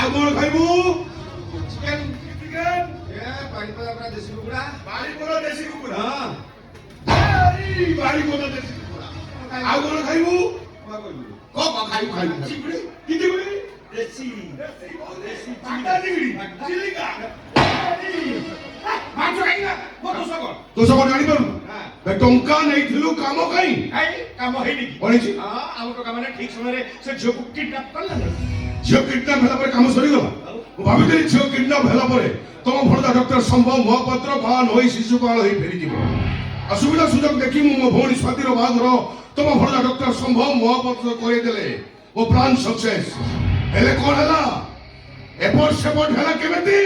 ଆଉ କଣ ଖାଇବୁ? ଚିକେନ ଚିକେନ ବାରିପଦା ଦେଶୀ କୁକୁଡ଼ା ବାରିପଦା ଦେଶୀ କୁକୁଡ଼ା। ହଁ ବାରିପଦା ଦେଶୀ କୁକୁଡ଼ା। ଆଉ କଣ ଖାଇବୁ? କଣ କହିବୁ ଖାଇବୁ ଖାଇବୁ ଚିଙ୍ଗୁଡ଼ି କି ଚିଙ୍ଗୁଡ଼ି? ଦେଶୀ ଚାଟା ଚିଙ୍ଗୁଡ଼ି ଚିଲିକା। ମାଛ ଖାଇନା ମୋ ଦୋଷ କଣ? ଦୋଷ କଣ ଜାଣିପାରୁନୁ? ଟଙ୍କା ନେଇଥିଲୁ କାମ କାଇଁ? କାମ ହେଇନି କଣ ହେଇଛି? ଆମ ଟଙ୍କା ମାନେ ଠିକ ସମୟରେ ସେ ଝିଅକୁ କିଡନାପ କଲା ଝିଅ କିଡନାପ ହେଲା ପରେ କାମ ସରିଗଲା। ମୁଁ ଭାବିଥିଲି ଝିଅ କିଡନାପ ହେଲା ପରେ ତମ ଭଣଜା ଡକ୍ଟର ସମ୍ଭବ ମହାପାତ୍ର ବାହାନ ହୋଇ ଶିଶୁପାଳ ହେଇ ଫେରିଯିବ। ଅସୁବିଧା ସୁଯୋଗ ଦେଖି ମୁଁ ମୋ ଭଉଣୀ ସ୍ୱାତିର ବାହାଘର ତମ ଭଣଜା ଡକ୍ଟର ସମ୍ଭବ ମହାପାତ୍ର କରେଇଦେଲେ। ମୋ ପ୍ଲାନ ସକ୍ସେସ୍। ହେଲେ କଣ ହେଲା? ଏପଟ ସେପଟ ହେଲା କେମିତି?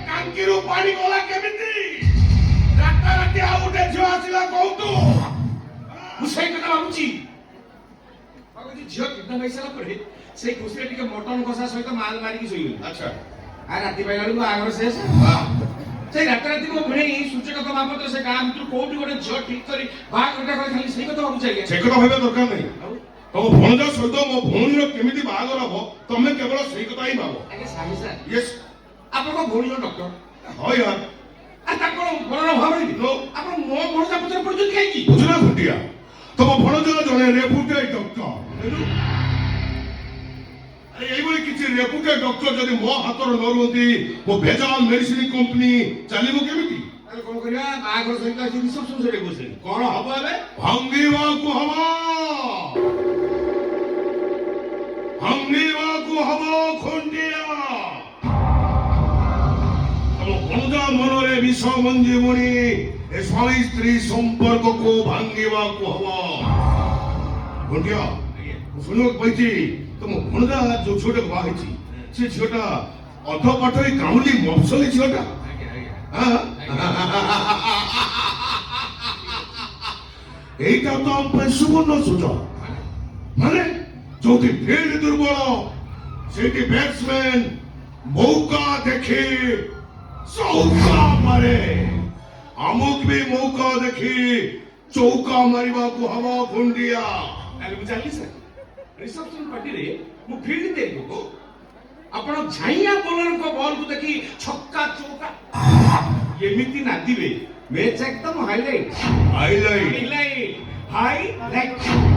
ଟାଙ୍କିରୁ ପାଣି ଗଲା କେମିତି? ରାତାରାତି ଆଉ ଗୋଟେ ଝିଅ ଆସିଲା କହୁତୁ। ମୁଁ ସେଇ କଥା ଭାବୁଛି ଝିଅ କିଡନାପ ହେଇସାରିଲା ପରେ ସେଇ ଖୁସିରେ ଟିକେ ମଟନ କଷା ସହିତ ମାଲ ମାରିକି ଶୋଇଗଲି। ଆଚ୍ଛା ଆଉ ରାତି ପାଇଲା ବେଳକୁ ବାହାଘର ଶେଷ। ସେଇ ରାତାରାତି ମୋ ଭିଣେଇ ସୂର୍ଯ୍ୟକାନ୍ତ ମହାପାତ୍ର ସେ ଗାଁ ଭିତରୁ କୋଉଠି ଗୋଟେ ଝିଅ ଠିକ କରି ବାହାଘରଟା କରି ଖାଲି ସେଇ କଥା ଭାବୁଛି ଆଜ୍ଞା। ସେ କଥା ଭାବିବା ଦରକାର ନାହିଁ। ତମ ଭଣଜା ସହିତ ମୋ ଭଉଣୀର କେମିତି ବାହାଘର ହବ ତମେ କେବଳ ସେଇ କଥା ହିଁ ଭାବ। ଆଜ୍ଞା ସ୍ୱାମୀ ସାର୍ ୟେସ୍। ଆପଣଙ୍କ ଭଉଣୀର ଡକ୍ଟର ହଁ ୟାର। ଆଉ ତାଙ୍କର ମରଣ ଭାବରେ ଆପଣ ମୋ ଭଣଜା ପଛରେ ପଡୁଛନ୍ତି କାହିଁକି? ବୁଝୁନା ଖୁଣ୍ଟିଆ ତମ ଭଣଜା ଜଣେ ରେପୁଟେଡ୍ ଡକ୍ଟର। এইভাবে কিছু রেপুটেড ডক্টর যদি ମୋ ହାତରେ ନ ରୁହନ୍ତି ମୋ ଭେଜାଲ ମେଡିସିନ କମ୍ପାନୀ ଚାଲିବ କେମିତି? ତାହେଲେ କଣ କରିବା? ବାହାଘର ସହିତ ଆଜି ରିସେପସନ ସେଠି ବସିଲେଣି। କଣ ହବ ଏବେ? ଭାଙ୍ଗିବାକୁ ହବ। ଭାଙ୍ଗିବାକୁ ହବ ଖୁଣ୍ଟିଆ। ତମ ଭଣଜା ମନରେ ବିଷ ମଞ୍ଜିବୁଣି ଏ ସ୍ୱାମୀ ସ୍ତ୍ରୀ ସମ୍ପର୍କକୁ ଭାଙ୍ଗିବାକୁ ହବ। ଖୁଣ୍ଟିଆ ଶୁଣିବାକୁ ପାଇଛି ତମ ଭଣଜା ଯୋଉ ଝିଅଟାକୁ ବାହା ହେଇଛି ସେ ଝିଅଟା ଅଧ ପାଠରେ କାଉଁଲି ମଫସଲି ଝିଅଟା। এইটা তো ଆମ ପାଇଁ ସୁବର୍ଣ୍ଣ ସୁଯୋଗ। ମାନେ ଯୋଉଠି ଫିଲ୍ଡ ଦୁର୍ବଳ ସେଇଠି ବ୍ୟାଟ୍ସମ୍ୟାନ ମୌକା ଦେଖି ଚୌକା ମାରେ। ଆମକୁ ବି ମୌକା ଦେଖି ଚୌକା ମାରିବାକୁ ହବ ଖୁଣ୍ଟିଆ। ତାହେଲେ ମୁଁ ଚାଲିଲି ସାର୍ ରିସେପସନ ପାର୍ଟିରେ ମୁଁ ଫିଲ୍ଡ ଦେଇକୁ ଆପଣ ଝାଇଆ ବୋଲରଙ୍କ ବଲକୁ ଦେଖି ଛକ୍କା ଚୌକା ଏମିତି ନାଦିବେ ମ୍ୟାଚ୍ ଏକଦମ ହାଇଲାଇଟ ହାଇଲାଇଟ ହାଇଲାଇଟ ହାଇଲାଇଟ